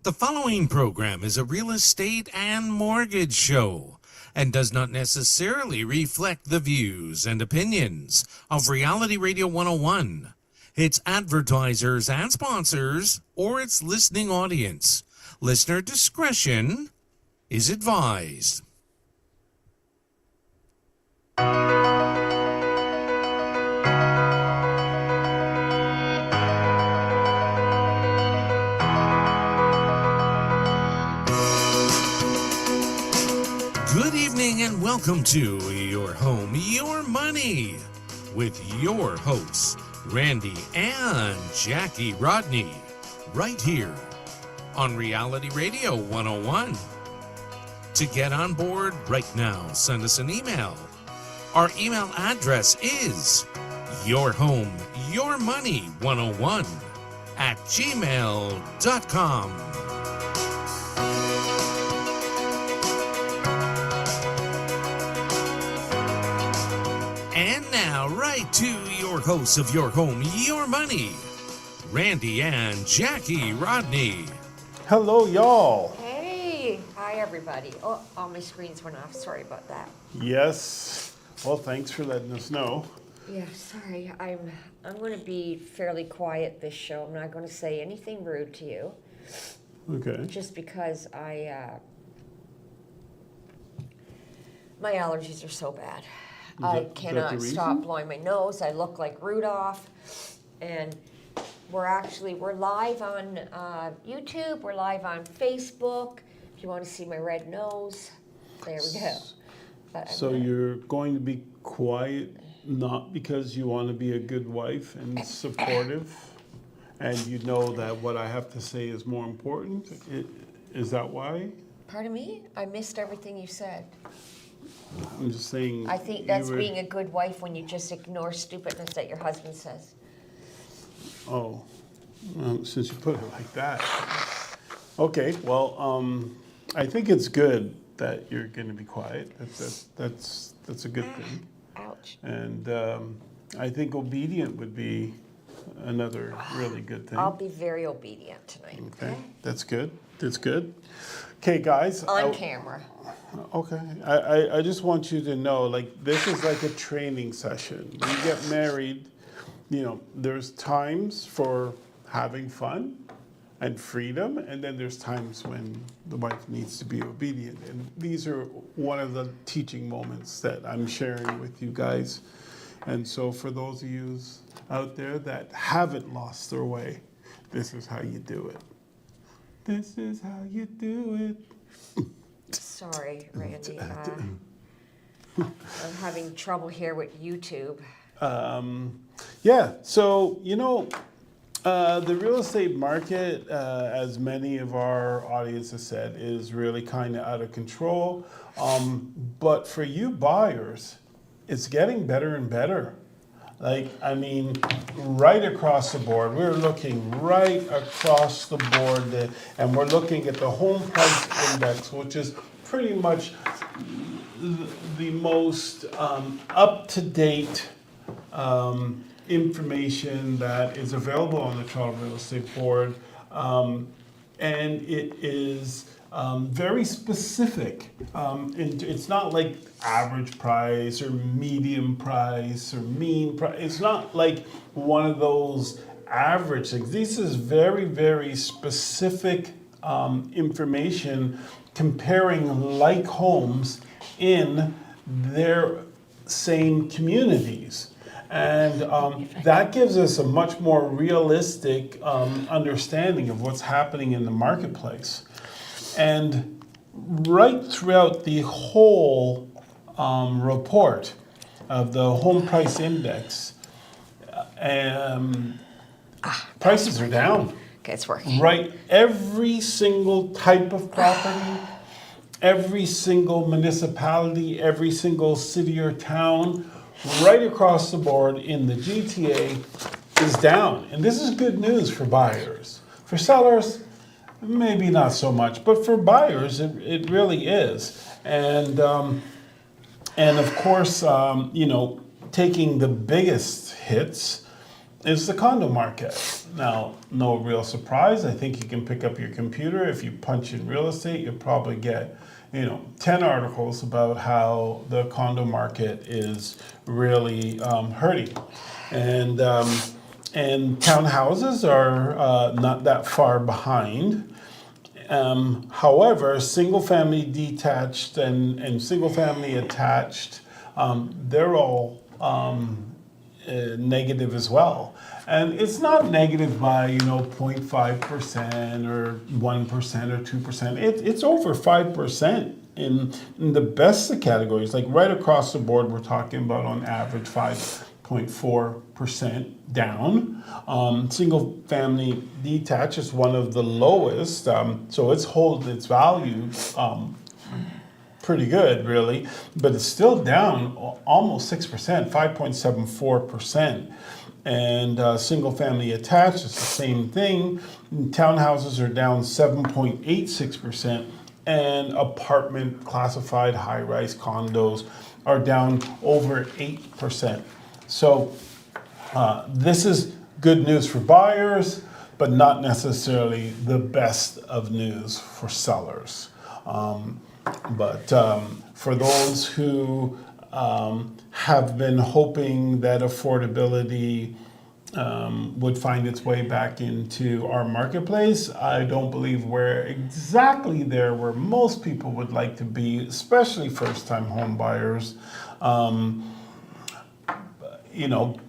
The following program is a real estate and mortgage show and does not necessarily reflect the views and opinions of Reality Radio 101, its advertisers and sponsors, or its listening audience. Listener discretion is advised. Good evening and welcome to Your Home, Your Money with your hosts, Randy and Jackie Rodney, right here on Reality Radio 101. To get on board right now, send us an email. Our email address is yourhomeyourmoney101@gmail.com. And now, right to your hosts of Your Home, Your Money, Randy and Jackie Rodney. Hello, y'all. Hey, hi everybody. Oh, all my screens went off. Sorry about that. Yes. Well, thanks for letting us know. Yeah, sorry. I'm going to be fairly quiet this show. I'm not going to say anything rude to you, Okay. just because my allergies are so bad. I that the cannot reason? stop blowing my nose. I look like Rudolph, and we're live on YouTube. We're live on Facebook. If you want to see my red nose, there we go. But So you're going to be quiet, not because you want to be a good wife and supportive, and you know that what I have to say is more important? Is that why? Pardon me? I missed everything you said. I'm just saying. I think that's being a good wife when you just ignore stupidness that your husband says. Oh, well, since you put it like that. Okay, well, I think it's good that you're going to be quiet. That's a good thing. Ouch. And I think obedient would be another really good thing. I'll be very obedient tonight, Okay, that's good. That's good. Okay, guys. On camera. Okay, I just want you to know, like, this is like a training session. When you get married, you know, there's times for having fun and freedom, and then there's times when the wife needs to be obedient. And these are one of the teaching moments that I'm sharing with you guys. And so for those of you out there that haven't lost their way, this is how you do it. This is how you do it. Sorry, Randy. I'm having trouble here with YouTube. Yeah, so, you know, the real estate market, as many of our audience has said, is really kind of out of control. But for you buyers, it's getting better and better. Like, I mean, right across the board, we're looking right across the board, and we're looking at the home price index, which is pretty much the most up-to-date information that is available on the Toronto Real Estate Board, and it is very specific. It's not like average price or medium price or mean price. It's not like one of those average things. This is very, very specific information comparing like homes in their same communities. And that gives us a much more realistic understanding of what's happening in the marketplace. And right throughout the whole report of the home price index, prices are down. Okay, it's working. Right, every single type of property, every single municipality, every single city or town, right across the board in the GTA is down. And this is good news for buyers. For sellers, maybe not so much, but for buyers, it really is. And of course, you know, taking the biggest hits is the condo market. Now, no real surprise. I think you can pick up your computer. If you punch in real estate, you'll probably get 10 articles about how the condo market is really hurting. And townhouses are not that far behind. However, single family detached and single family attached, they're all negative as well. And it's not negative by 0.5% or 1% or 2%. It's over 5% in the best of categories. Like right across the board, we're talking about on average 5.4% down. Single family detached is one of the lowest, so it's holding its value pretty good, really, but it's still down almost 6%, 5.74%. And single family attached is the same thing. Townhouses are down 7.86%, and apartment classified high-rise condos are down over 8%. So this is good news for buyers, but not necessarily the best of news for sellers. But for those who have been hoping that affordability would find its way back into our marketplace, I don't believe we're exactly there where most people would like to be, especially first-time home buyers.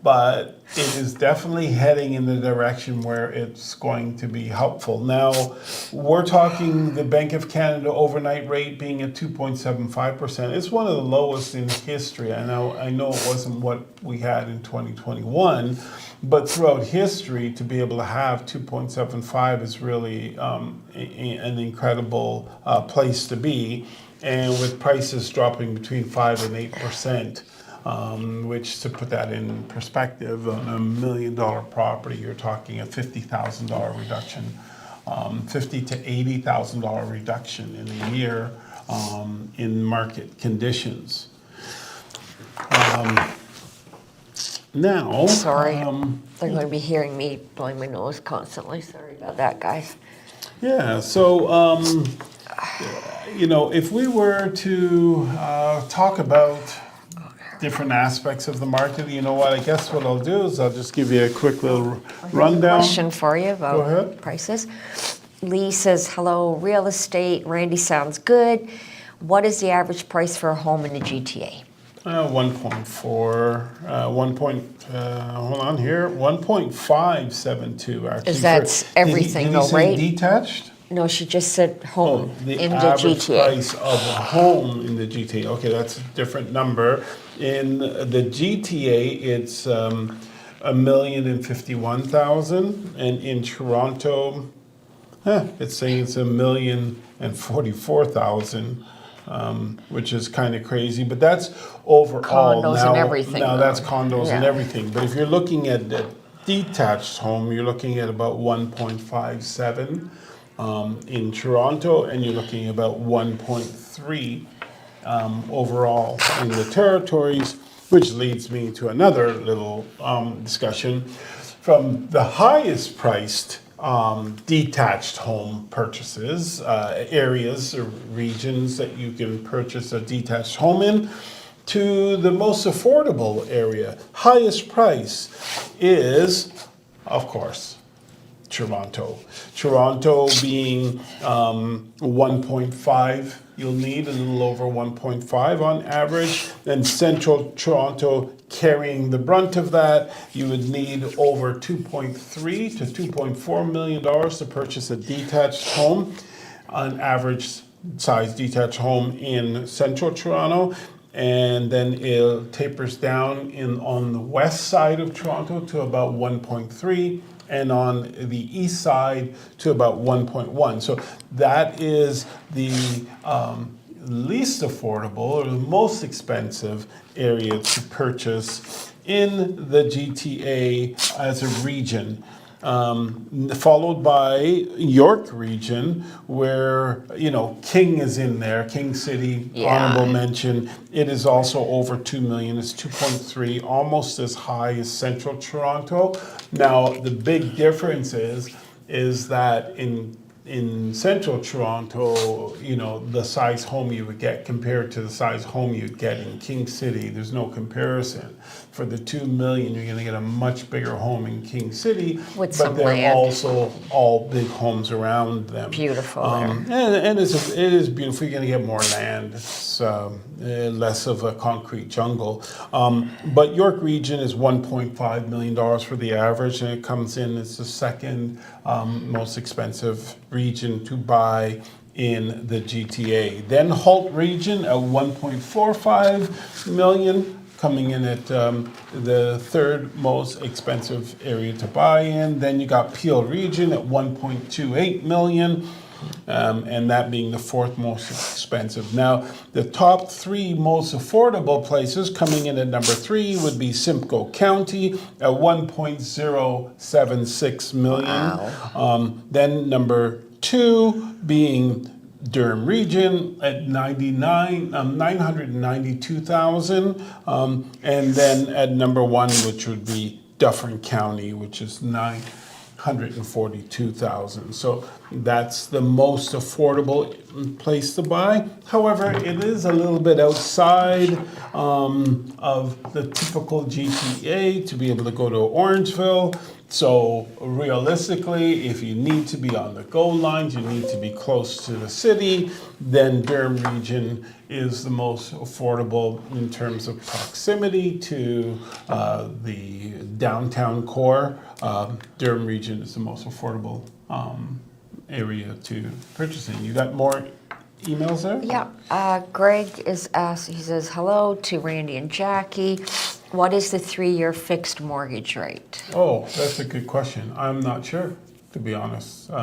But it is definitely heading in the direction where it's going to be helpful. Now, we're talking the Bank of Canada overnight rate being at 2.75%. It's one of the lowest in history. I know it wasn't what we had in 2021, but throughout history, to be able to have 2.75 is really an incredible place to be. And with prices dropping between 5 and 8%. Which, to put that in perspective, on $1 million property, you're talking a $50,000 reduction, $50,000 to $80,000 reduction in a year in market conditions. Now, Sorry, they're going to be hearing me blowing my nose constantly. Sorry about that, guys. Yeah, so, if we were to talk about different aspects of the market, I guess what I'll do is I'll just give you a quick little rundown. Question for you Go ahead. about prices. Lee says, hello, real estate. Randy sounds good. What is the average price for a home in the GTA? 1.4, hold on here, 1.572 actually. Is that everything did though, he say right? detached? No, she just said home The in the average GTA. price of a home in the GTA. Okay, that's a different number. In the GTA, it's $1,051,000, and in Toronto, it's saying it's $1,044,000. Which is kind of crazy, but that's overall. Condos and everything, Now though. that's condos and Yeah. everything. But if you're looking at the detached home, you're looking at about 1.57 in Toronto, and you're looking at about 1.3 overall in the territories, which leads me to another little discussion. From the highest priced detached home purchases, areas or regions that you can purchase a detached home in, to the most affordable area. Highest price is, of course, Toronto. Toronto being 1.5, you'll need a little over 1.5 on average. Then Central Toronto carrying the brunt of that, you would need over $2.3 to $2.4 million to purchase a detached home, an average size detached home in Central Toronto. And then it tapers down on the west side of Toronto to about 1.3, and on the east side to about 1.1. So that is the least affordable or the most expensive area to purchase in the GTA as a region. followed by York Region, where, King is in there, King City, Yeah. honorable mention. It is also over 2 million, it's 2.3, almost as high as Central Toronto. Now, the big difference is that in Central Toronto, the size home you would get compared to the size home you'd get in King City, there's no comparison. For the 2 million, you're gonna get a much bigger home in King City. With but some they're land. also all big homes around them. Beautiful And it is beautiful, you're gonna get more land, it's less of a concrete jungle. But York Region is $1.5 million for the average, and it comes in, it's the second most expensive region to buy in the GTA. Then Holt Region at 1.45 million, coming in at the third most expensive area to buy in. Then you got Peel Region at 1.28 million. And that being the fourth most expensive. Now, the top three most affordable places coming in at number 3 would be Simcoe County at 1.076 million. Then number 2 being Durham Region at 992,000, and then at number 1, which would be Dufferin County, which is 942,000. So that's the most affordable place to buy. However, it is a little bit outside of the typical GTA to be able to go to Orangeville. So realistically, if you need to be on the go lines, you need to be close to the city, then Durham Region is the most affordable in terms of proximity to the downtown core. Durham Region is the most affordable area to purchase in. You got more emails there? Yeah. Greg is asked, he says, hello to Randy and Jackie. What is the 3-year fixed mortgage rate? Oh, that's a good question. I'm not sure, to be honest. Okay,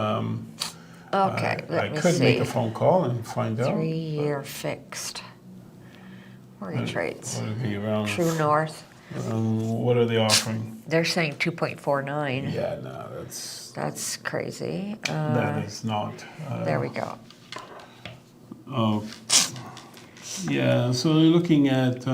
I let me could make see. a phone call and find out. 3-year fixed mortgage rates. Would it be around? True North. What are they offering? They're saying 2.49. Yeah, no, That's crazy. that is not. There we go. Oh, yeah. So you're looking at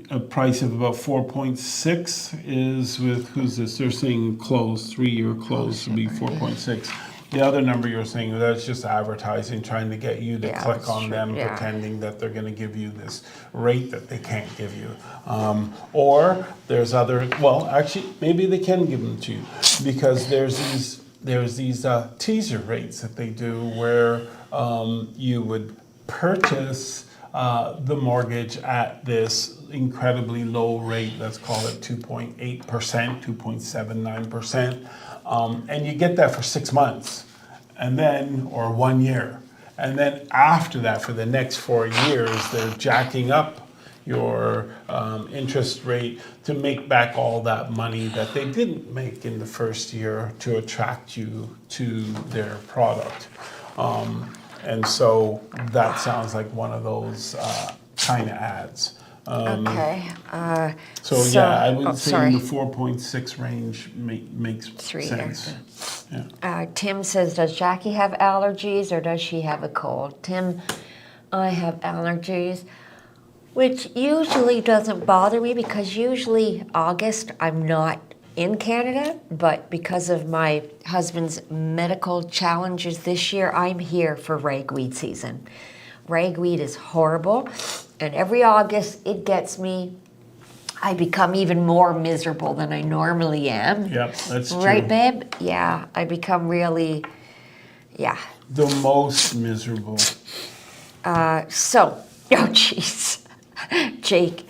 a price of about 4.6 is with who's this? They're saying close, 3-year close would be 4.6. The other number you're saying, that's just advertising, trying to get you to Yeah, click that's on true, them, yeah. pretending that they're going to give you this rate that they can't give you. Or there's other, well, actually, maybe they can give them to you because there's these teaser rates that they do where you would purchase the mortgage at this incredibly low rate, let's call it 2.8%, 2.79%, and you get that for 6 months, and then, or 1 year. And then after that, for the next 4 years, they're jacking up your interest rate to make back all that money that they didn't make in the first year to attract you to their product. And so that sounds like one of those kind of ads. Okay. So yeah, I would say sorry. in the 4.6 range makes 3 sense. years. Yeah. Tim says, does Jackie have allergies or does she have a cold? Tim, I have allergies, which usually doesn't bother me because usually August I'm not in Canada, but because of my husband's medical challenges this year, I'm here for ragweed season. Ragweed is horrible, and every August it gets me. I become even more miserable than I normally am. Yep, that's true. Right, babe? Yeah, I become really, yeah. The most miserable. So, oh jeez, Jake.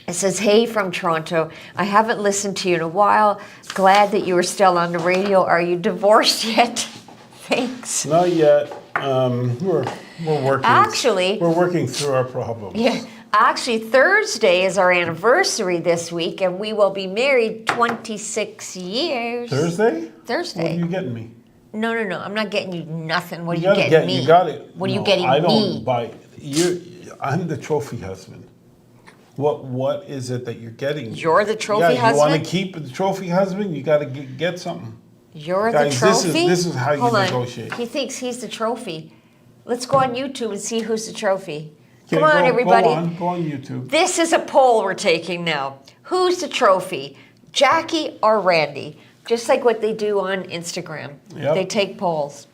It says, hey from Toronto. I haven't listened to you in a while. Glad that you are still on the radio. Are you divorced yet? Thanks. Not yet. We're working. Actually- we're working through our problems. Yeah. Actually, Thursday is our anniversary this week, and we will be married 26 years. Thursday? Thursday. What are you getting me? No. I'm not getting you nothing. What are you gotta getting me? You got it. What are you No, getting I don't me? buy. I'm the trophy husband. What is it that you're getting? You're the trophy yeah, you want to husband? keep the trophy husband? You got to get something. You're Guys, the this is- trophy? this is how you Hold on. negotiate. He thinks he's the trophy. Let's go on YouTube and see who's the trophy. Okay, Come on, everybody. Go on YouTube. This is a poll we're taking now. Who's the trophy, Jackie or Randy? Just like what they do on Instagram. Yep. They take polls.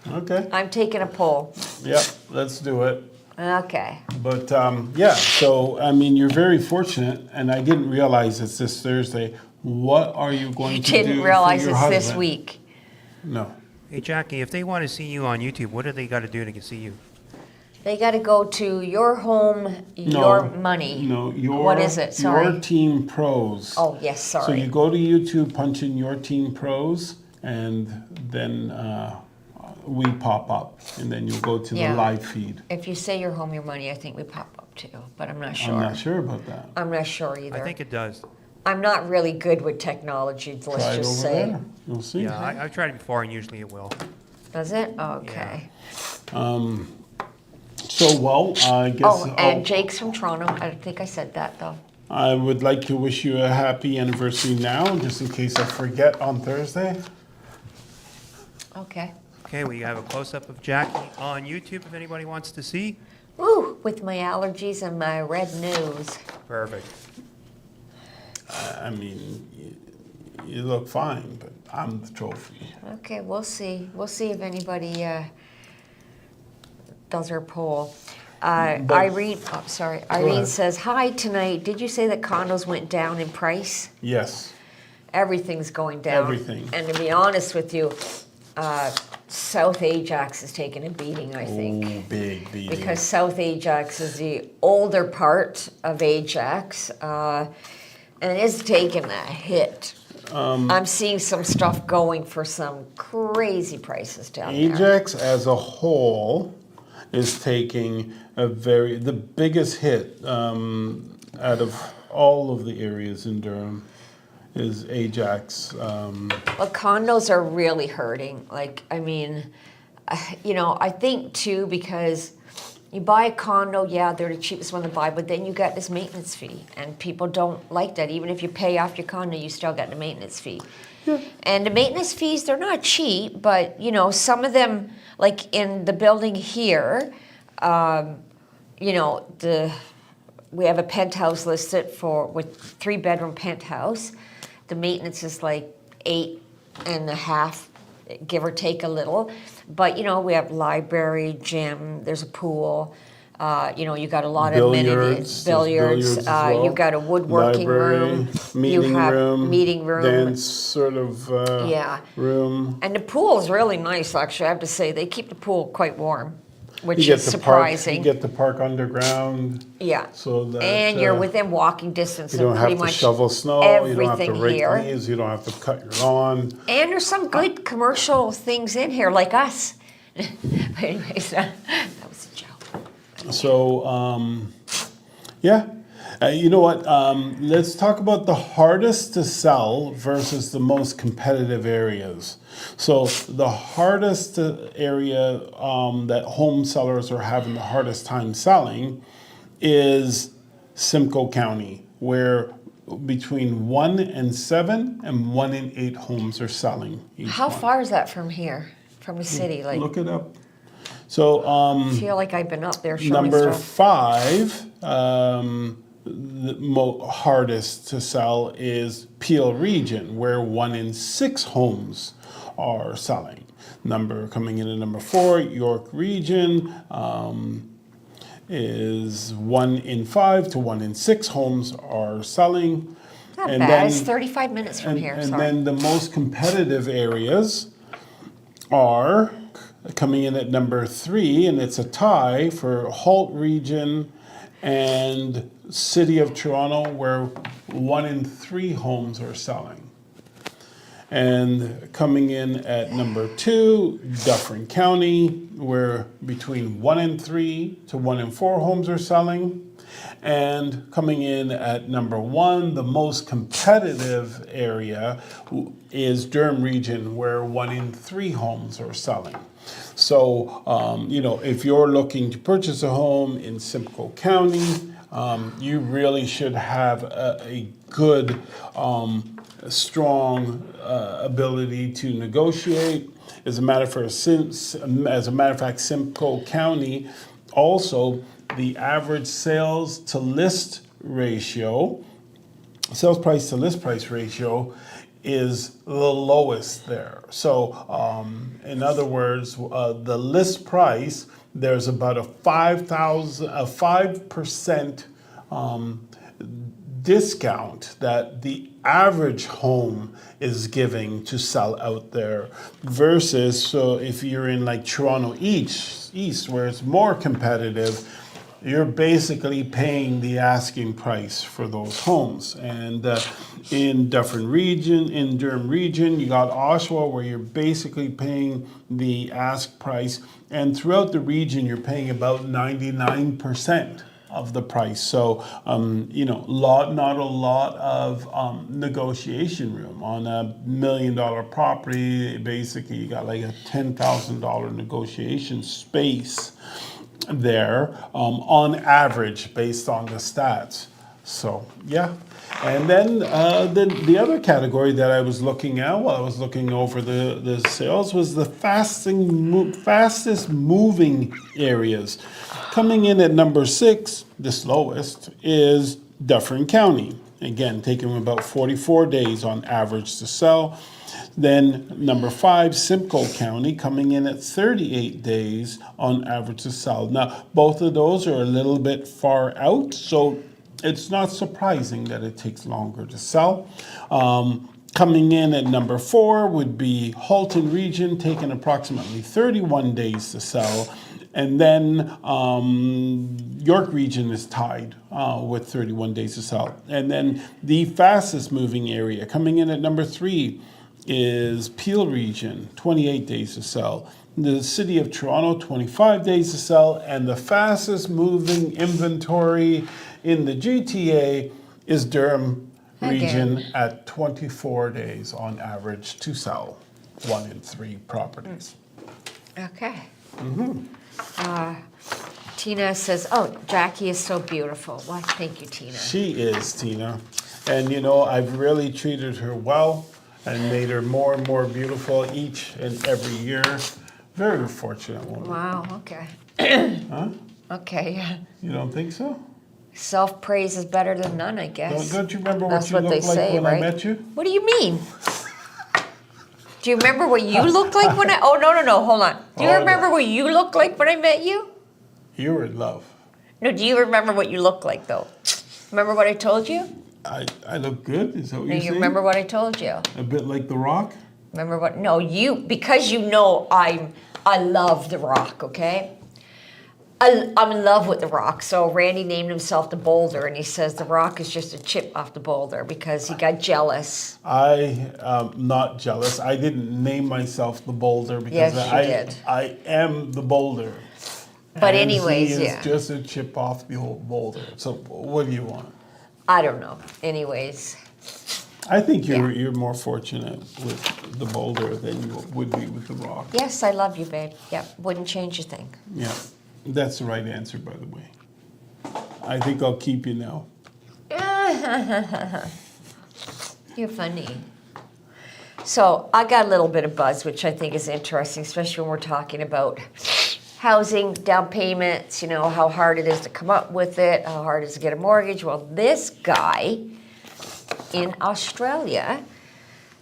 Okay. I'm taking a poll. Yep. Let's do it. Okay. But yeah, so I mean, you're very fortunate, and I didn't realize it's this Thursday. What are you going You to do didn't realize for your it's husband? this week. No. Hey, Jackie, if they want to see you on YouTube, what do they got to do to see you? They got to go to Your Home, Your Money. No, your What is it? Sorry. Your Team Pros. Oh, yes, sorry. So you go to YouTube, punch in Your Team Pros, and then we pop up, and then you'll go to Yeah. the live feed. If you say Your Home, Your Money, I think we pop up too, but I'm not sure. I'm not sure about that. I'm not sure either. I think it does. I'm not really good with technology, let's Try it just over say. there. You'll see. Yeah, I've tried it before, and usually it will. Does it? Okay. So, well, I guess Oh, and Jake's from Toronto. I don't think I said that though. I would like to wish you a happy anniversary now, just in case I forget on Thursday. Okay. Okay, we have a close-up of Jackie on YouTube if anybody wants to see. Woo, with my allergies and my red nose. Perfect. I mean, you look fine, but I'm the trophy. Okay, we'll see. We'll see if anybody does her poll. Irene, oh, sorry. Irene ahead. says, hi tonight. Did you say that condos went down in price? Yes. Everything's going down. Everything. And to be honest with you, South Ajax is taking a beating, I think. Oh, big beating. Because South Ajax is the older part of Ajax, and it's taking a hit. I'm seeing some stuff going for some crazy prices down there. Ajax as a whole is taking the biggest hit out of all of the areas in Durham is Ajax. Well, condos are really hurting. Like, I mean, I think too, because you buy a condo, yeah, they're the cheapest one to buy, but then you got this maintenance fee, and people don't like that. Even if you pay off your condo, you still got the maintenance fee. Yeah. And the maintenance fees, they're not cheap, but, some of them, like in the building here, we have a penthouse listed with 3-bedroom penthouse. The maintenance is like 8.5, give or take a little. But, we have library, gym, there's a pool. You got a lot of amenities, billiards. as well. You've got a woodworking Library, room. meeting you have room, meeting room. dance sort of Yeah. room. And the pool's really nice, actually. I have to say, they keep the pool quite warm, which You is get the park. surprising. You get the park underground. Yeah. So that And you're within walking distance you of don't pretty have to much show snow. You don't have to everything rake here. leaves. You don't have to cut your lawn. And there's some good commercial things in here, like us. But anyways, that was a joke. So, yeah. You know what? Let's talk about the hardest to sell versus the most competitive areas. So the hardest area that home sellers are having the hardest time selling is Simcoe County, where between 1 in 7 and 1 in 8 homes are selling. Each How one. far is that from here, from the city? Like, Look it up. So I feel like I've been up there showing number stuff. 5, the hardest to sell is Peel Region, where 1 in 6 homes are selling. Coming in at number 4, York Region is 1 in 5 to 1 in 6 homes are selling. Not And bad. then- It's 35 minutes from here. And Sorry. then the most competitive areas are coming in at number 3, and it's a tie for Holt Region and City of Toronto, where 1 in 3 homes are selling. And coming in at number 2, Dufferin County, where between 1 in 3 to 1 in 4 homes are selling. And coming in at number 1, the most competitive area is Durham Region, where 1 in 3 homes are selling. So, if you're looking to purchase a home in Simcoe County, you really should have a good, strong ability to negotiate. As a matter of fact, Simcoe County also, the average sales price to list price ratio is the lowest there. So, in other words, the list price, there's about a 5% discount that the average home is giving to sell out there versus, so if you're in like Toronto East where it's more competitive, you're basically paying the asking price for those homes. And in Durham region, you got Oshawa where you're basically paying the ask price, and throughout the region you're paying about 99% of the price. So not a lot of negotiation room on $1 million property. Basically, you got like a $10,000 negotiation space there on average based on the stats. So yeah. And then the other category that I was looking at while I was looking over the sales was the fastest moving areas. Coming in at number 6, the slowest, is Dufferin County. Again, taking about 44 days on average to sell. Then number 5, Simcoe County, coming in at 38 days on average to sell. Now, both of those are a little bit far out, so it's not surprising that it takes longer to sell. Coming in at number 4 would be Halton Region, taking approximately 31 days to sell. And then York Region is tied with 31 days to sell. And then the fastest moving area, coming in at number 3, is Peel Region, 28 days to sell. The City of Toronto, 25 days to sell. And the fastest moving inventory in the GTA is Durham Region at 24 days on average to sell 1 in 3 properties. Okay. Tina says, "Oh, Jackie is so beautiful." Why, thank you, Tina. She is, Tina. And I've really treated her well and made her more and more beautiful each and every year. Very fortunate woman. Wow. Okay. Huh? Okay. You don't think so? Self-praise is better than none, I guess. Don't you remember That's what you what they looked like say, when I right? met you? What do you mean? Do you remember what you looked like when I? Oh no, hold on. Do you Oh, remember what you looked like when I met you? You were in love. No. Do you remember what you looked like though? Remember what I told you? I look good? Is that what No, you're you saying? remember what I told you? A bit like The Rock? Remember what? No, because I love The Rock. Okay. I'm in love with The Rock. So Randy named himself the Boulder, and he says The Rock is just a chip off the boulder because he got jealous. I am not jealous. I didn't name myself the Boulder because Yes, you did. I am the Boulder. But And anyways, he is yeah. just a chip off the old boulder. So what do you want? I don't know. Anyways, I think you're more fortunate with the Boulder than you would be with the Rock. yes, I love you, babe. Yep, wouldn't change a thing. Yeah, that's the right answer, by the way. I think I'll keep you now. You're funny. So I got a little bit of buzz, which I think is interesting, especially when we're talking about housing, down payments, how hard it is to come up with it, how hard it is to get a mortgage. Well, this guy in Australia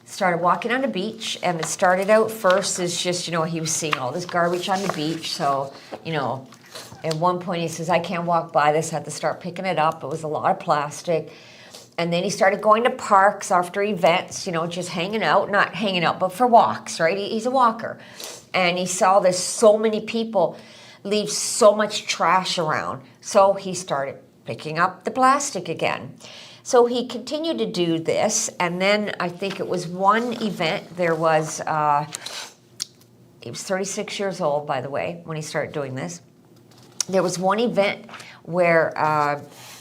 started walking on the beach, and it started out first as just, he was seeing all this garbage on the beach. So, at one point he says, I can't walk by this, I had to start picking it up. It was a lot of plastic. And then he started going to parks after events, just hanging out, not hanging out, but for walks, right? He's a walker. And he saw this, so many people leave so much trash around. So he started picking up the plastic again. So he continued to do this, and then I think it was one event, he was 36 years old, by the way, when he started doing this. There was one event where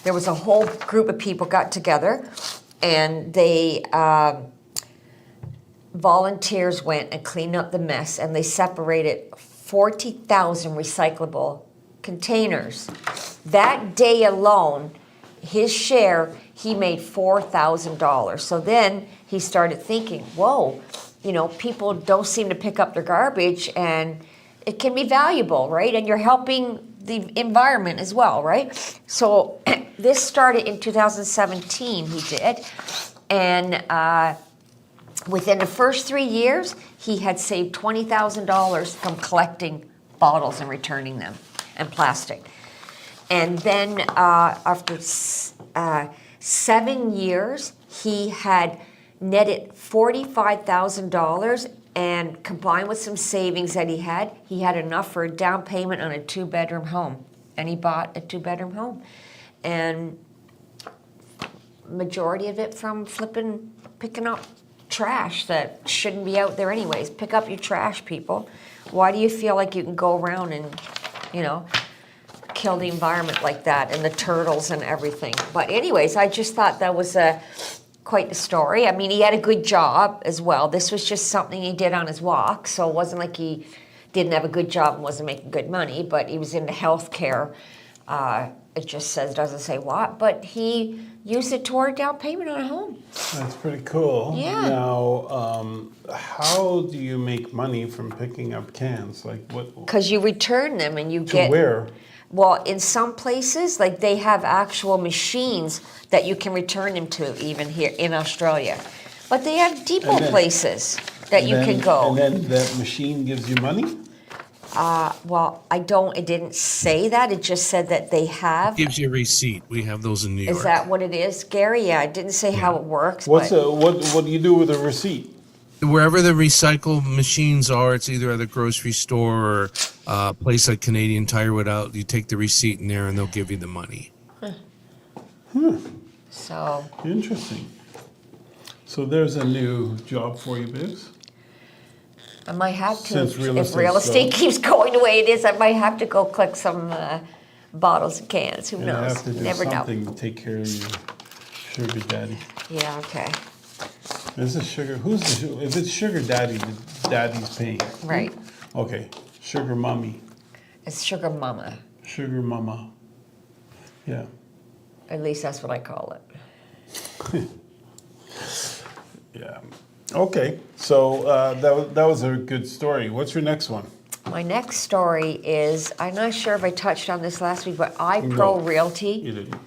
there was a whole group of people got together, and they volunteers went and cleaned up the mess, and they separated 40,000 recyclable containers. That day alone, his share, he made $4,000. So then he started thinking, whoa, you know, people don't seem to pick up their garbage and it can be valuable, right? And you're helping the environment as well, right? So this started in 2017, he did. And within the first 3 years, he had saved $20,000 from collecting bottles and returning them and plastic. And then after 7 years, he had netted $45,000, and combined with some savings that he had enough for a down payment on a 2-bedroom home. And he bought a 2-bedroom home. And majority of it from picking up trash that shouldn't be out there anyways. Pick up your trash, people. Why do you feel like you can go around and, you know, kill the environment like that and the turtles and everything? But anyways, I just thought that was quite the story. I mean, he had a good job as well. This was just something he did on his walk, so it wasn't like he didn't have a good job and wasn't making good money, but he was into healthcare. It just doesn't say what, but he used it toward a down payment on a home. That's pretty cool. Yeah. Now, how do you make money from picking up cans? Like what? Because you return them and you To get... where? Well, in some places, like they have actual machines that you can return them to, even here in Australia. But they have depot And then- places that you can go. And then that machine gives you money? Well, it didn't say that. It just said that they have. Gives you a receipt. We have those in New York. Is that what it is, Gary? Yeah, it didn't say how it works. What but do you do with a receipt? Wherever the recycle machines are, it's either at a grocery store or a place like Canadian Tire Without. You take the receipt in there and they'll give you the money. So, Interesting. So there's a new job for you, Biggs. I might have to, Since real if real estate's estate keeps going the way it is, I might have to go collect some bottles and cans. Who And knows? I have to do Never know. something to take care of your sugar daddy. Yeah, okay. Is it sugar? If it's sugar daddy, the daddy's paying. Right. Okay. Sugar mommy. It's Sugar Mama. Sugar mama. Yeah. At least that's what I call it. Yeah. Okay. So that was a good story. What's your next one? My next story is, I'm not sure if I touched on this last week, but iPro No. Realty You didn't.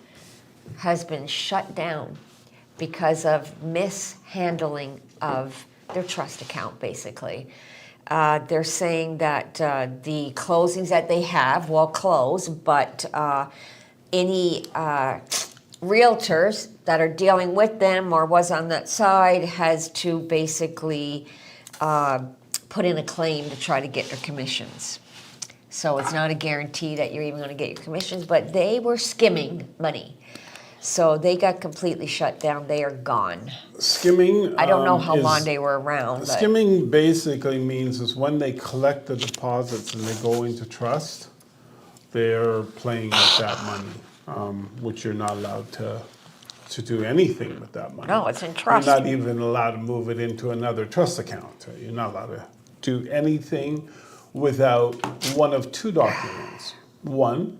has been shut down because of mishandling of their trust account, basically. They're saying that the closings that they have will close, but any realtors that are dealing with them or was on that side has to basically put in a claim to try to get their commissions. So it's not a guarantee that you're even going to get your commissions, but they were skimming money. So they got completely shut down. They are gone. Skimming. I don't know how is- long they were around. But Skimming basically means is when they collect the deposits and they go into trust, they're playing with that money, which you're not allowed to do anything with that money. No, it's in trust. You're not even allowed to move it into another trust account. You're not allowed to do anything without one of two documents. One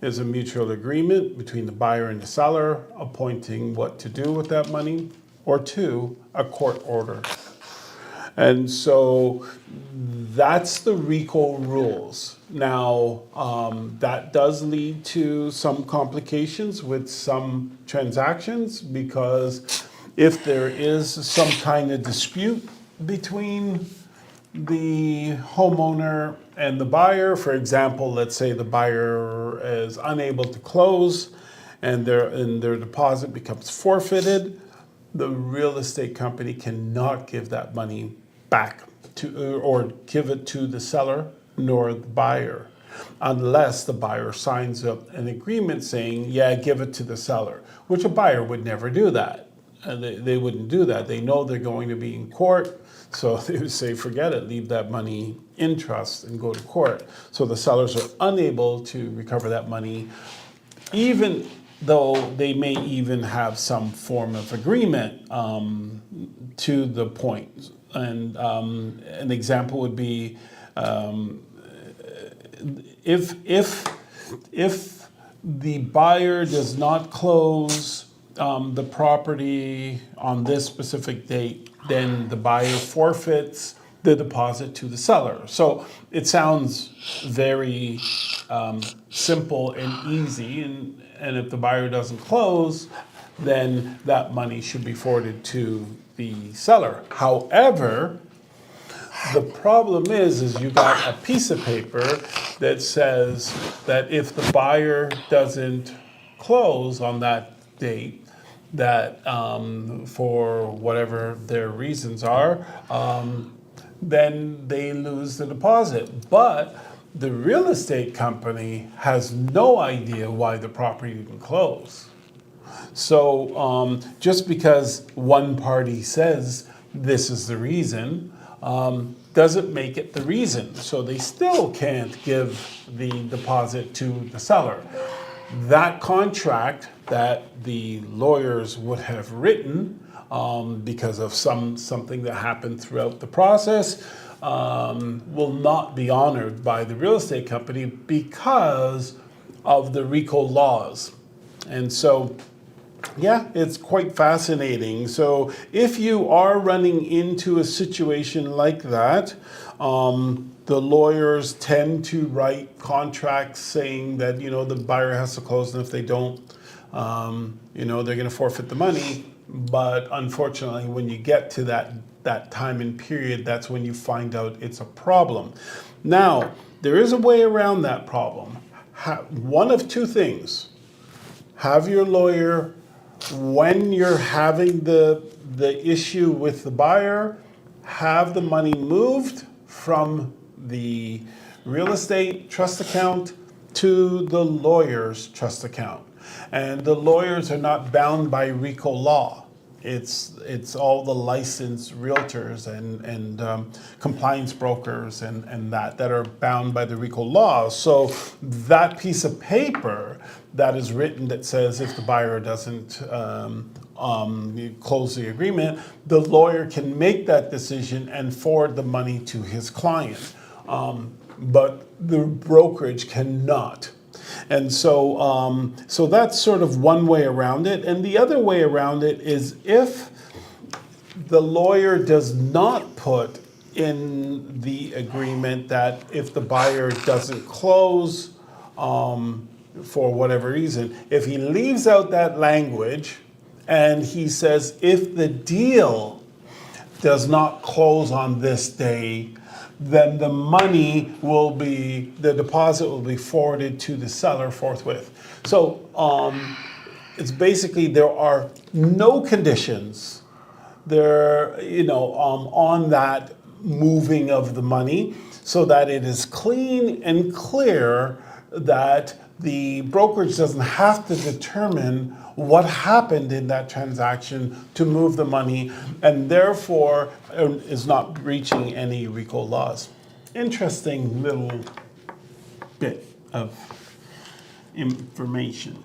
is a mutual agreement between the buyer and the seller appointing what to do with that money, or two, a court order. And so that's the RICO rules. Now, that does lead to some complications with some transactions, because if there is some kind of dispute between the homeowner and the buyer, for example, let's say the buyer is unable to close and their deposit becomes forfeited, the real estate company cannot give that money back to, or give it to the seller nor the buyer, unless the buyer signs up an agreement saying, yeah, give it to the seller, which a buyer would never do that. They wouldn't do that. They know they're going to be in court, so they would say, forget it, leave that money in trust and go to court. So the sellers are unable to recover that money, even though they may even have some form of agreement to the point. And an example would be if the buyer does not close the property on this specific date, then the buyer forfeits the deposit to the seller. So it sounds very simple and easy, and if the buyer doesn't close, then that money should be forwarded to the seller. However, the problem is you got a piece of paper that says that if the buyer doesn't close on that date, that for whatever their reasons are, then they lose the deposit. But the real estate company has no idea why the property didn't close. So just because one party says this is the reason, doesn't make it the reason. So they still can't give the deposit to the seller. That contract that the lawyers would have written because of something that happened throughout the process will not be honored by the real estate company because of the RICO laws. And so, yeah, it's quite fascinating. So if you are running into a situation like that, the lawyers tend to write contracts saying that, the buyer has to close, and if they don't, they're going to forfeit the money. But unfortunately, when you get to that time and period, that's when you find out it's a problem. Now, there is a way around that problem. One of two things. Have your lawyer, when you're having the issue with the buyer, have the money moved from the real estate trust account to the lawyer's trust account. And the lawyers are not bound by RICO law. It's all the licensed realtors and compliance brokers and that are bound by the RICO law. So that piece of paper that is written that says if the buyer doesn't close the agreement, the lawyer can make that decision and forward the money to his client. But the brokerage cannot. And so, so that's sort of one way around it. And the other way around it is if the lawyer does not put in the agreement that if the buyer doesn't close for whatever reason, if he leaves out that language and he says, if the deal does not close on this day, then the the deposit will be forwarded to the seller forthwith. So it's basically there are no conditions there, on that moving of the money, so that it is clean and clear that the brokerage doesn't have to determine what happened in that transaction to move the money, and therefore is not breaching any RICO laws. Interesting little bit of information.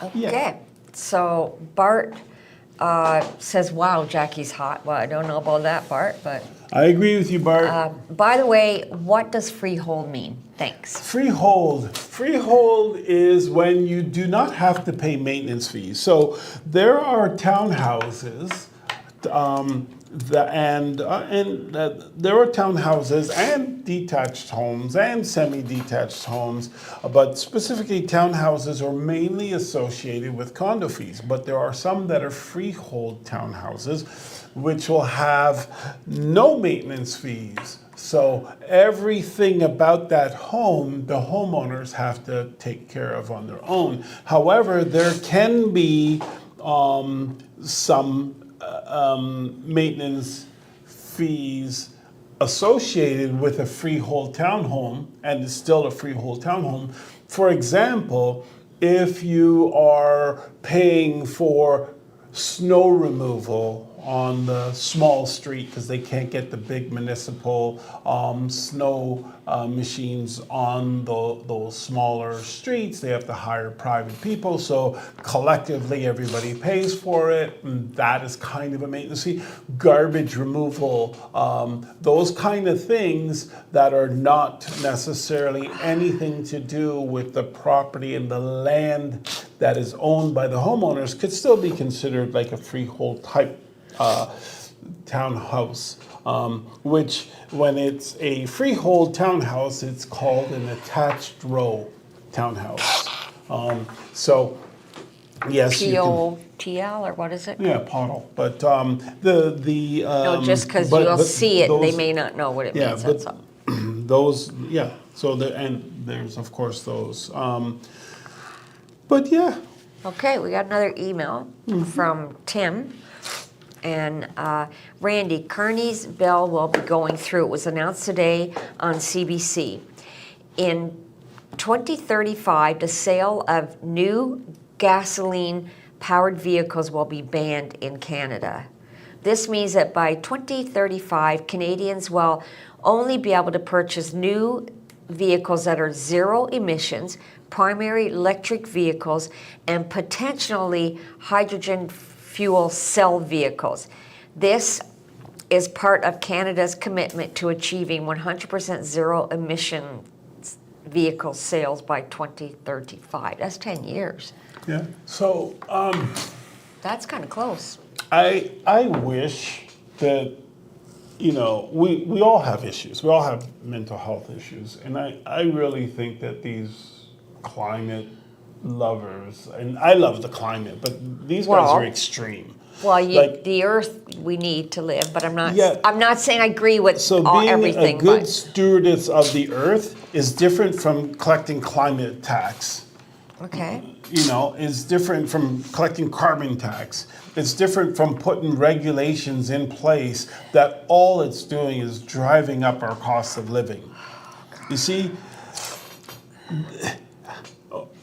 Okay, Yeah. so Bart says, wow, Jackie's hot. Well, I don't know about that, Bart, but I agree with you, Bart. by the way, what does freehold mean? Thanks. Freehold. Freehold is when you do not have to pay maintenance fees. So there are townhouses, there are townhouses and detached homes and semi-detached homes, but specifically townhouses are mainly associated with condo fees. But there are some that are freehold townhouses, which will have no maintenance fees. So everything about that home, the homeowners have to take care of on their own. However, there can be some maintenance fees associated with a freehold townhome, and it's still a freehold townhome. For example, if you are paying for snow removal on the small street because they can't get the big municipal snow machines on those smaller streets. They have to hire private people, so collectively everybody pays for it, and that is kind of a maintenance fee. Garbage removal, those kind of things that are not necessarily anything to do with the property and the land that is owned by the homeowners could still be considered like a freehold type townhouse, which when it's a freehold townhouse, it's called an attached row townhouse. So yes, you can, POTL, or what is it? yeah, pottle, but the No, just because but- you'll but see it, and they those- may not know what it Yeah, means, but that's all. those, yeah, so and there's of course those, but yeah, Okay, we got another email from Tim. And Randy, Kearney's bill will be going through. It was announced today on CBC. In 2035, the sale of new gasoline-powered vehicles will be banned in Canada. This means that by 2035, Canadians will only be able to purchase new vehicles that are zero emissions, primary electric vehicles, and potentially hydrogen fuel cell vehicles. This is part of Canada's commitment to achieving 100% zero emission vehicle sales by 2035. That's 10 years. yeah. So That's kind of close. I wish that, you know, we all have issues. We all have mental health issues. And I really think that these climate lovers, and I love the climate, but these guys Well, are extreme. Well, Like- the earth we need to live, but I'm not. Yeah. I'm not saying I agree with So being everything. a good But stewardess of the earth is different from collecting climate tax. okay. You know, is different from collecting carbon tax. It's different from putting regulations in place that all it's doing is driving up our cost of living. You see,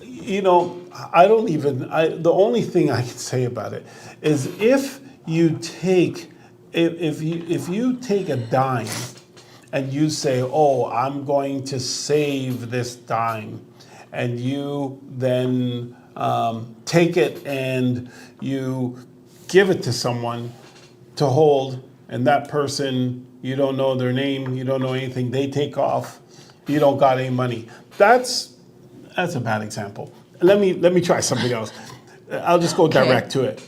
you know, the only thing I can say about it is if you take a dime and you say, oh, I'm going to save this dime, and you then take it and you give it to someone to hold, and that person, you don't know their name, you don't know anything, they take off, you don't got any money. That's a bad example. Let me try something else. I'll just go direct to it.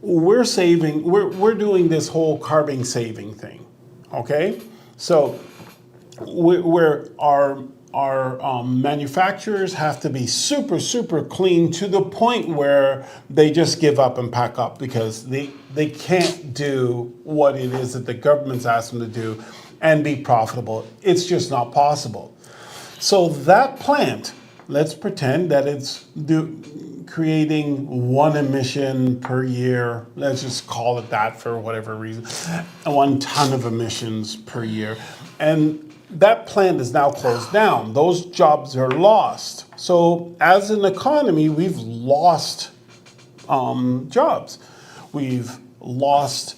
We're doing this whole carbon saving thing, okay? So where our manufacturers have to be super, super clean to the point where they just give up and pack up because they can't do what it is that the government's asked them to do and be profitable. It's just not possible. So that plant, let's pretend that it's creating 1 emission per year. Let's just call it that for whatever reason. 1 ton of emissions per year. And that plant is now closed down. Those jobs are lost. So as an economy, we've lost jobs. We've lost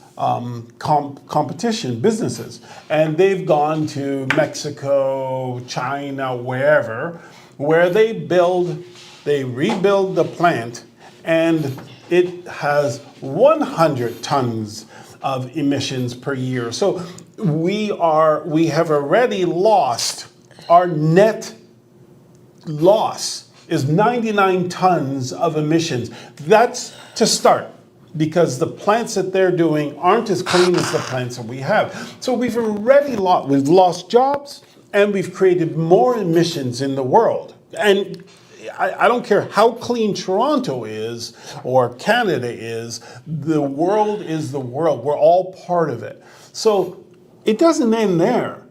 competition, businesses. And they've gone to Mexico, China, wherever, where they rebuild the plant, and it has 100 tons of emissions per year. So we have already lost, our net loss is 99 tons of emissions. That's to start, because the plants that they're doing aren't as clean as the plants that we have. So we've lost jobs, and we've created more emissions in the world. And I don't care how clean Toronto is or Canada is, the world is the world. We're all part of it. So it doesn't end there,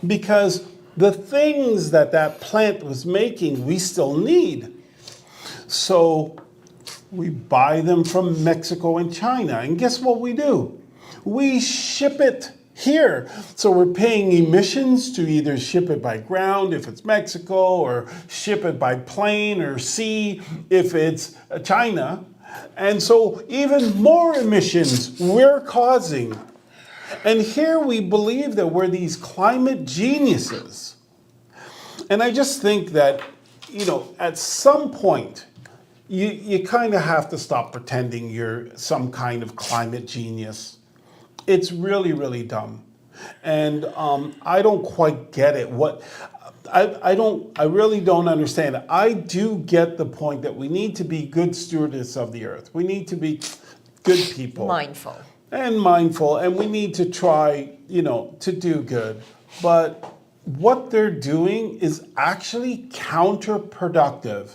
because the things that plant was making, we still need. So we buy them from Mexico and China. And guess what we do? We ship it here. So we're paying emissions to either ship it by ground if it's Mexico, or ship it by plane or sea if it's China. And so even more emissions we're causing. And here we believe that we're these climate geniuses. And I just think that, at some point, you kind of have to stop pretending you're some kind of climate genius. It's really, really dumb. And I don't quite get it. I really don't understand it. I do get the point that we need to be good stewards of the earth. We need to be good people. Mindful. And mindful, and we need to try, to do good. But what they're doing is actually counterproductive.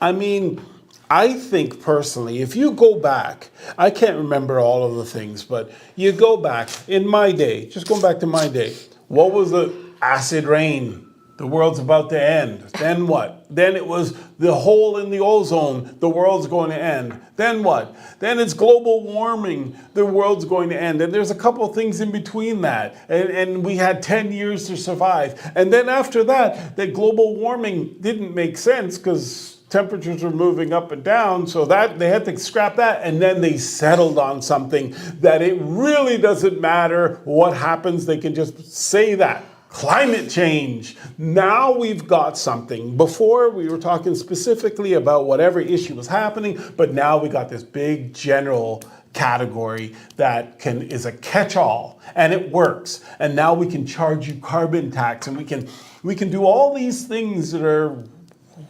I mean, I think personally, if you go back, I can't remember all of the things, but you go back in my day, just going back to my day, what was the acid rain? The world's about to end. Then what? Then it was the hole in the ozone. The world's going to end. Then what? Then it's global warming. The world's going to end. And there's a couple of things in between that. And we had 10 years to survive. And then after that, the global warming didn't make sense because temperatures were moving up and down. So that they had to scrap that. And then they settled on something that it really doesn't matter what happens. They can just say that. Climate change. Now we've got something. Before we were talking specifically about whatever issue was happening, but now we got this big general category that is a catch-all, and it works. And now we can charge you carbon tax, and we can do all these things that are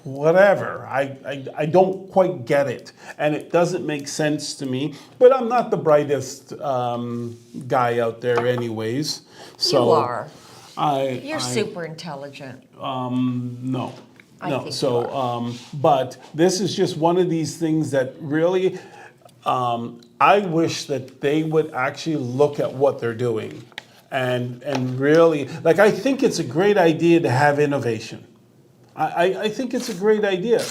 whatever. I don't quite get it, and it doesn't make sense to me. But I'm not the brightest guy out there, anyways. So You are. You're Super intelligent. No. I No. think So, but this is just one of these things that really, I wish that they would actually look at what they're doing, and really, like, I think it's a great idea to have innovation. I think it's a great idea.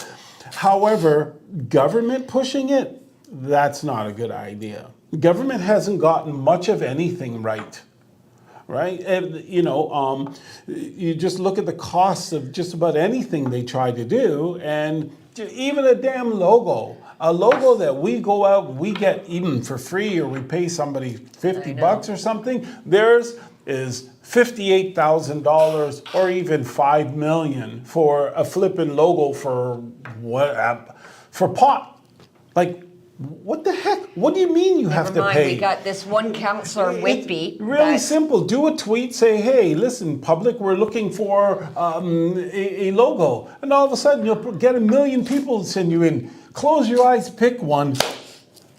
However, government pushing it, that's not a good idea. Government hasn't gotten much of anything right. Right? And, you just look at the costs of just about anything they try to do, and even a damn logo. A logo that we go out, we get even for free, or we pay somebody $50 or something. Theirs is $58,000 or even $5 million for a flippin' logo for pot. Like, what the heck? What do you mean you have to Never mind, pay? we got this one counselor, Whitby. Really that- simple. Do a tweet, say, hey, listen, public, we're looking for a logo. And all of a sudden, you'll get 1 million people to send you in. Close your eyes, pick one.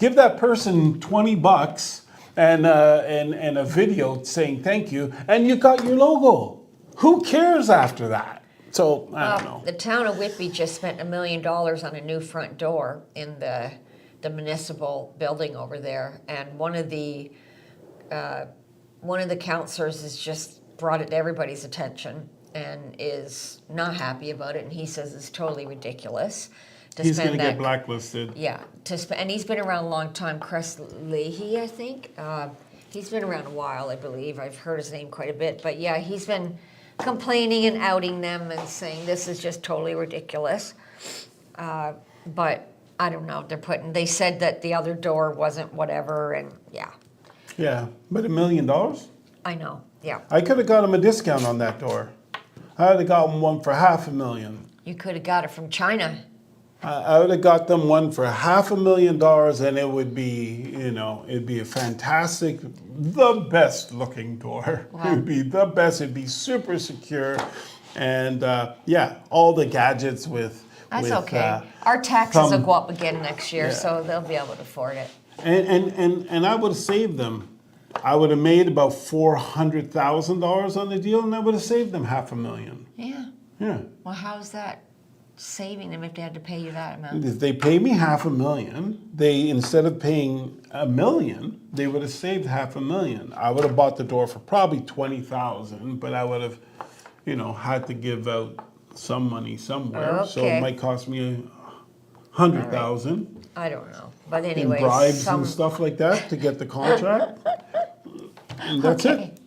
Give that person $20 and a video saying thank you, and you got your logo. Who cares after that? So, I don't know. The town of Whitby just spent $1 million on a new front door in the municipal building over there, and one of the counselors has just brought it to everybody's attention and is not happy about it, and he says it's totally ridiculous to He's spend going to that. get blacklisted. Yeah, and he's been around a long time. Chris Leahy, I think. He's been around a while, I believe. I've heard his name quite a bit, but yeah, he's been complaining and outing them and saying this is just totally ridiculous. But I don't know. They said that the other door wasn't whatever, and yeah, Yeah, but $1 million? I know. Yeah, I could have got him a discount on that door. I would have got him one for $500,000. you could have got it from China. I would have got them one for $500,000, and it would be, it'd be a fantastic, the best looking door. Wow. It would be the best. It'd be super secure, and all the gadgets with. That's with, okay. Our taxes will some- go up again next year, Yeah. so they'll be able to afford it. And I would have saved them. I would have made about $400,000 on the deal, and I would have saved them $500,000. Yeah. Yeah. Well, how's that saving them if they had to pay you that amount? If they pay me $500,000, they, instead of paying $1 million, they would have saved $500,000. I would have bought the door for probably $20,000, but I would have, had to give out some money somewhere. So Okay. it might cost me $100,000 I don't know. But in anyway, bribes and stuff like that to get the contract. And that's it.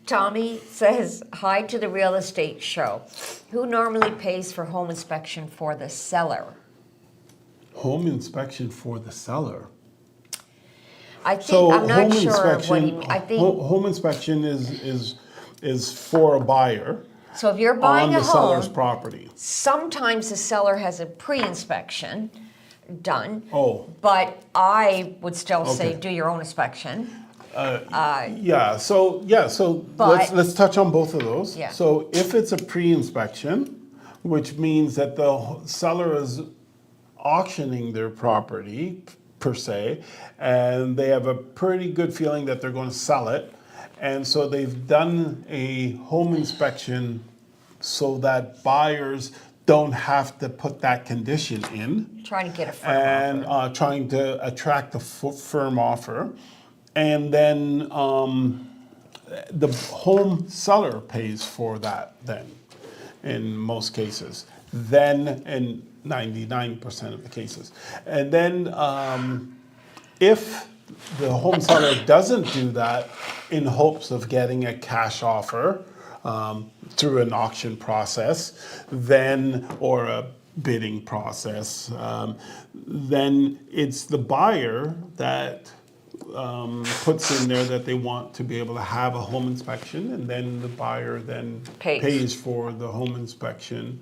Tommy says, hi to the real estate show. Who normally pays for home inspection for the seller? Home inspection for the seller. I think, So I'm not home sure what inspection, I think, home inspection is for a buyer so if you're buying on a the seller's home, property. sometimes the seller has a pre-inspection done. Oh. But I would still say Okay. do your own inspection. So But- let's touch on both of those. Yeah. So if it's a pre-inspection, which means that the seller is auctioning their property per se, and they have a pretty good feeling that they're going to sell it, and so they've done a home inspection so that buyers don't have to put that condition in, Trying to get a firm and offer. trying to attract a firm offer. And then the home seller pays for that then, in most cases. Then, in 99% of the cases. And then if the home seller doesn't do that in hopes of getting a cash offer through an auction process, then, or a bidding process, then it's the buyer that puts in there that they want to be able to have a home inspection, and then the buyer then Pays. for the home inspection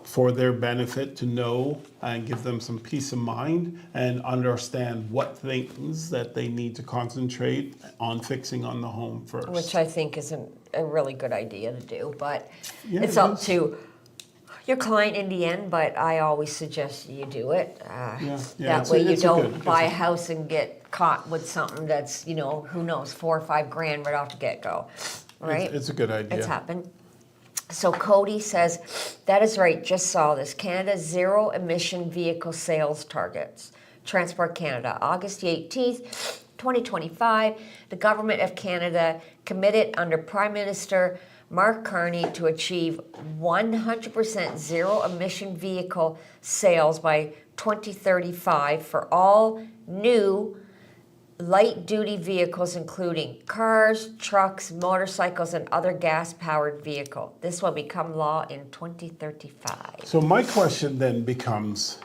for their benefit to know and give them some peace of mind and understand what things that they need to concentrate on fixing on the home first. Which I think is a really good idea to do, but Yeah, it's it up is. to your client in the end, but I always suggest you do it. Yeah, That way you it's a don't good- buy a it's house and get caught with something that's, who knows, 4 or 5 grand right off the get-go, right? It's a good idea. It's happened. So Cody says, that is right, just saw this. Canada's zero emission vehicle sales targets. Transport Canada, August the 18th, 2025, the Government of Canada committed under Prime Minister Mark Carney to achieve 100% zero emission vehicle sales by 2035 for all new light-duty vehicles, including cars, trucks, motorcycles, and other gas-powered vehicle. This will become law in 2035. So my question then becomes,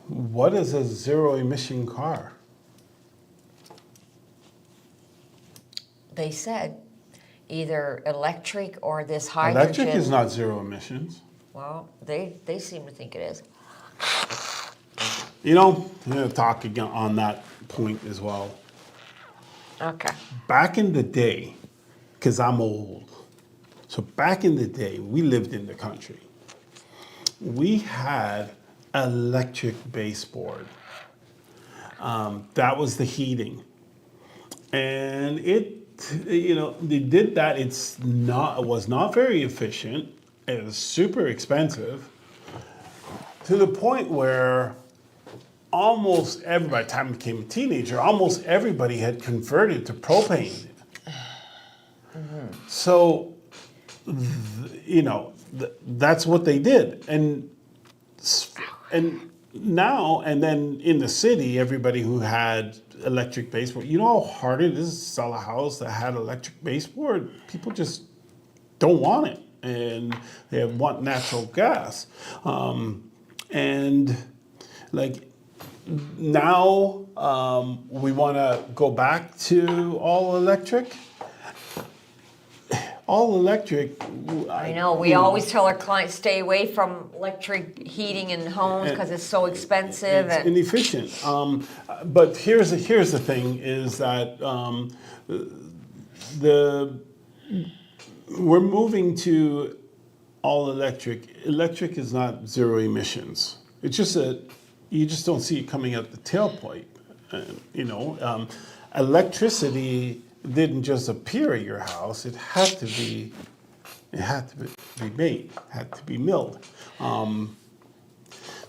what is a zero emission car? They said either electric or this hydrogen. Electric is not zero emissions. Well, they seem to think it is. I'm going to talk again on that point as well. Okay. Back in the day, because I'm old, so back in the day, we lived in the country. We had electric baseboard. That was the heating. And they did that. It was not very efficient. It was super expensive, to the point where almost everybody, by the time I became a teenager, almost everybody had converted to propane. So, that's what they did. And now, and then in the city, everybody who had electric baseboard, you know how hard it is to sell a house that had electric baseboard? People just don't want it, and they want natural gas. And like now, we want to go back to all electric. All electric. I know, we always tell our clients, stay away from electric heating in homes because it's so expensive. It's And inefficient. But here's the thing: is that we're moving to all electric. Electric is not zero emissions. It's just that you just don't see it coming out the tailpipe. Electricity didn't just appear at your house. It had to be made, had to be milled.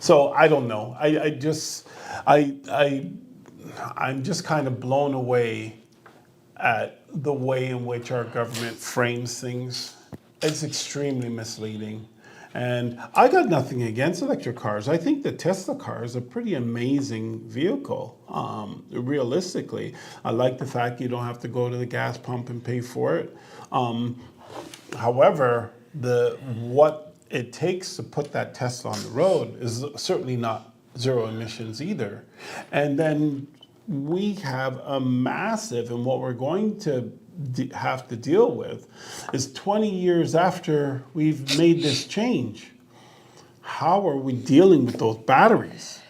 So I don't know. I'm just kind of blown away at the way in which our government frames things. It's extremely misleading. And I got nothing against electric cars. I think the Tesla car is a pretty amazing vehicle, realistically. I like the fact you don't have to go to the gas pump and pay for it. However, what it takes to put that Tesla on the road is certainly not zero emissions either. And then we have a massive, and what we're going to have to deal with is 20 years after we've made this change. How are we dealing with those batteries?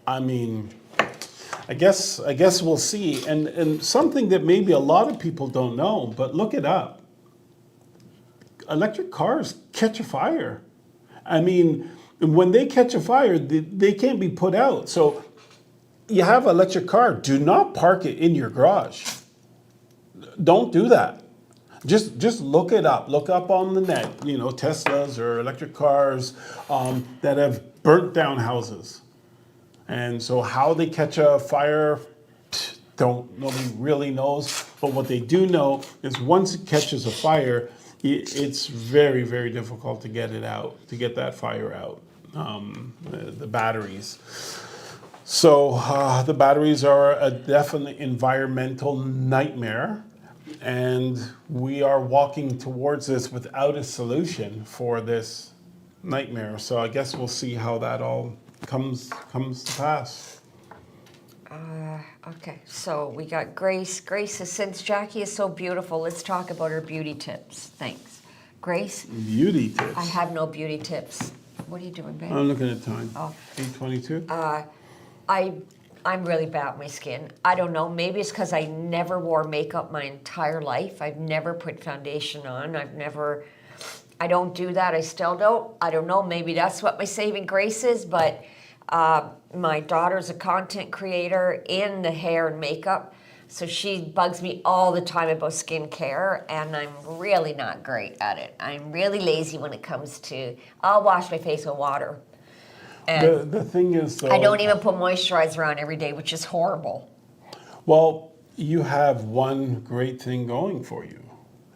I mean, I guess we'll see. And something that maybe a lot of people don't know, but look it up. Electric cars catch a fire. I mean, when they catch a fire, they can't be put out. So you have an electric car, do not park it in your garage. Don't do that. Just look it up. Look up on the net, Teslas or electric cars that have burnt down houses. And so how they catch a fire, nobody really knows. But what they do know is once it catches a fire, it's very, very difficult to get it out, to get that fire out, the batteries. So the batteries are a definite environmental nightmare. And we are walking towards this without a solution for this nightmare. So I guess we'll see how that all comes to pass. Okay, so we got Grace. Grace says, since Jackie is so beautiful, let's talk about her beauty tips. Thanks. Grace? Beauty tips. I have no beauty tips. What are you doing, babe? I'm looking at time. Oh. 8:22. I'm really bad with my skin. I don't know. Maybe it's because I never wore makeup my entire life. I've never put foundation on. I don't do that. I still don't. I don't know. Maybe that's what my saving grace is. But my daughter's a content creator in the hair and makeup. So she bugs me all the time about skincare. And I'm really not great at it. I'm really lazy when it comes to, I'll wash my face with water. And The thing is, though, I don't even put moisturizer on every day, which is horrible. well, you have one great thing going for you,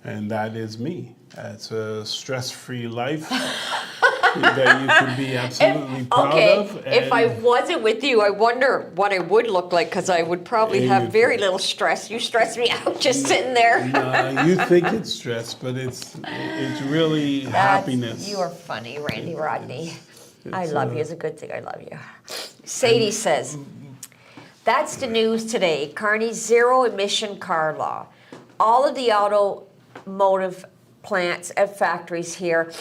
and that is me. It's a stress-free life that you can be absolutely proud of. If I and- wasn't with you, I wonder what I would look like because I would probably Yeah, have very little stress. You stress me out just sitting there. you think it's stress, but it's really happiness. You are funny, Randy Rodney. I It's, love you. It's a good thing I love you. Sadie says, that's the news today. Carney's zero emission car law. All of the automotive plants and factories here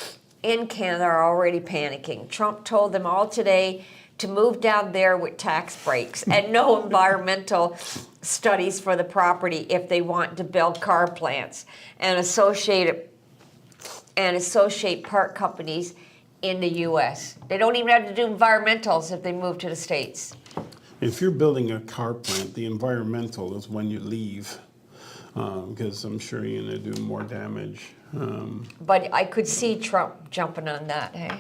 in Canada are already panicking. Trump told them all today to move down there with tax breaks and no environmental studies for the property if they want to build car plants and associate part companies in the U.S. They don't even have to do environmentals if they move to the States. If you're building a car plant, the environmental is when you leave, because I'm sure you're going to do more damage. But I could see Trump jumping on that, hey?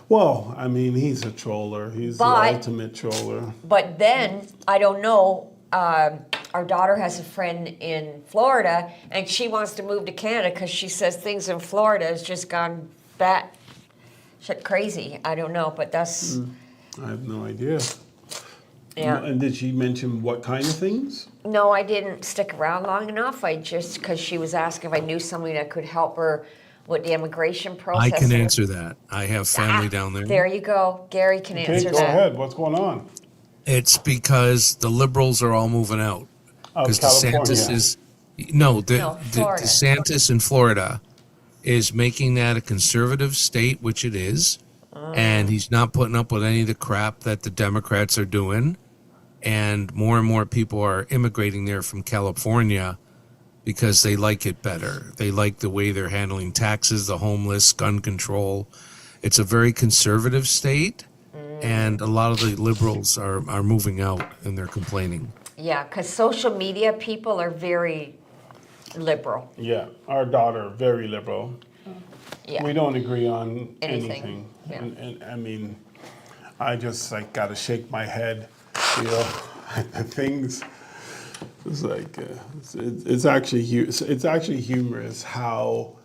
Well, I mean, he's a troller. He's the But- ultimate troller. But then, I don't know, our daughter has a friend in Florida, and she wants to move to Canada because she says things in Florida has just gone shit crazy. I don't know, but that's, I have no idea. yeah. And did she mention what kind of things? No, I didn't stick around long enough. I just, because she was asking if I knew somebody that could help her with the immigration process. I can answer that. I have family down there. There you go. Gary can Okay, answer go that. ahead. What's going on? It's because the liberals are all moving out. Of Because California. DeSantis is the Florida. DeSantis in Florida is making that a conservative state, which it is, and he's not putting up with any of the crap that the Democrats are doing, and more people are immigrating there from California because they like it better. They like the way they're handling taxes, the homeless, gun control. It's a very conservative state, and a lot of the liberals are moving out and they're complaining. Yeah, because social media people are very liberal. Yeah, our daughter, very liberal. Yeah. We don't agree on Anything, anything. yeah. And I mean, I just got to shake my head, the things. It's like it's actually humorous how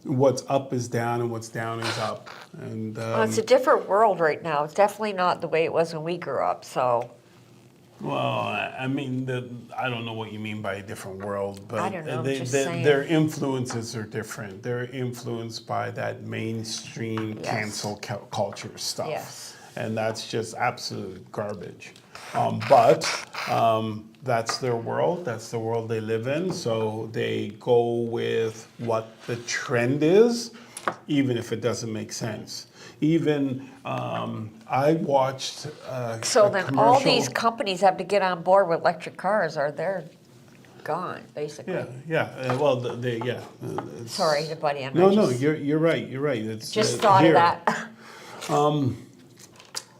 what's up is down and what's down is up. And Well, it's a different world right now. It's definitely not the way it was when we grew up. So Well, I mean, I don't know what you mean by a different world, but I don't know, just saying. their influences are different. They're influenced by that mainstream Yes. cancel culture stuff. Yes. And that's just absolute garbage. But that's their world. That's the world they live in. So they go with what the trend is, even if it doesn't make sense. Even I watched So a then all these commercial- companies have to get on board with electric cars, or they're gone, basically. Well, it's- Sorry to butt in. No, I no, just- you're right. You're right. It's Just thought here. of that.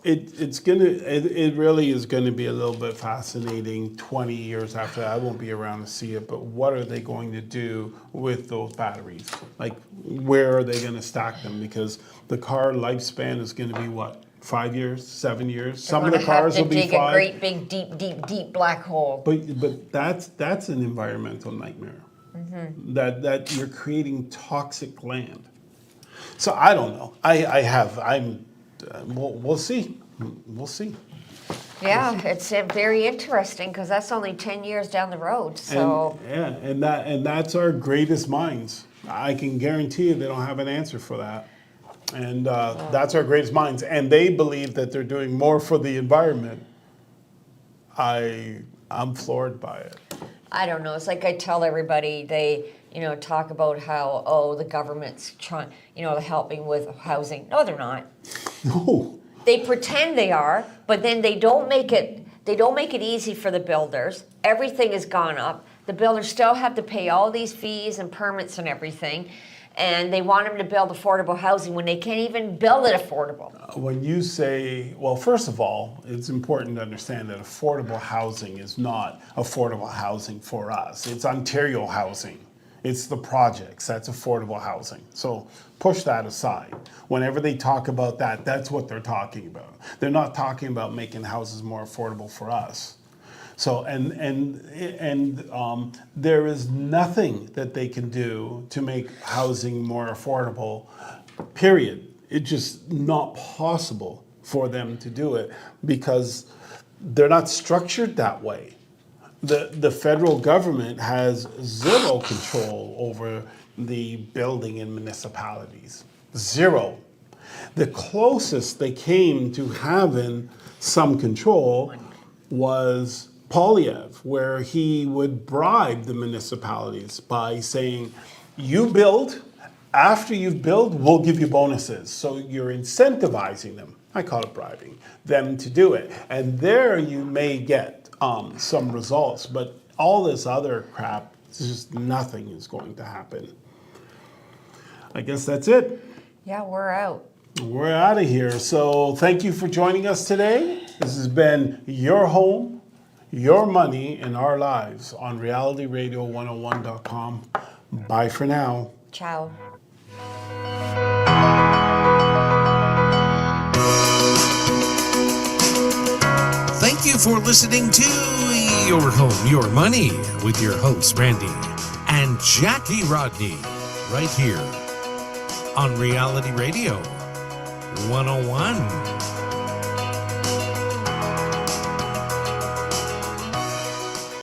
It really is gonna be a little bit fascinating 20 years after that. I won't be around to see it, but what are they going to do with those batteries? Like, where are they gonna stack them? Because the car lifespan is gonna be what, 5 years, 7 years? Some of the cars will be They're gonna have to 5. dig a great big, deep, deep, deep black hole. But that's an environmental nightmare. Mm-hmm. That you're creating toxic land. So I don't know. We'll see. We'll see. Yeah, it's very interesting, because that's only 10 years down the road, so. And that's our greatest minds. I can guarantee you they don't have an answer for that. And that's our greatest minds. And they believe that they're doing more for the environment. I'm floored by it. I don't know. It's like I tell everybody, they, talk about how, the government's trying, helping with housing. No, they're not. No. They pretend they are, but then they don't make it easy for the builders. Everything has gone up. The builders still have to pay all these fees and permits and everything. And they want them to build affordable housing when they can't even build it affordable. When you say, well, first of all, it's important to understand that affordable housing is not affordable housing for us. It's Ontario housing. It's the projects. That's affordable housing. So push that aside. Whenever they talk about that, that's what they're talking about. They're not talking about making houses more affordable for us. So and there is nothing that they can do to make housing more affordable, period. It's just not possible for them to do it because they're not structured that way. The federal government has zero control over the building in municipalities. Zero. The closest they came to having some control was Polyev, where he would bribe the municipalities by saying, you build, after you've built, we'll give you bonuses. So you're incentivizing them, I call it bribing, them to do it. And there you may get some results, but all this other crap, just nothing is going to happen. I guess that's it. Yeah, we're out. We're out of here. So thank you for joining us today. This has been Your Home, Your Money, and Our Lives on realityradio101.com. Bye for now. Ciao. Thank you for listening to Your Home, Your Money with your hosts, Randy and Jackie Rodney, right here on Reality Radio 101.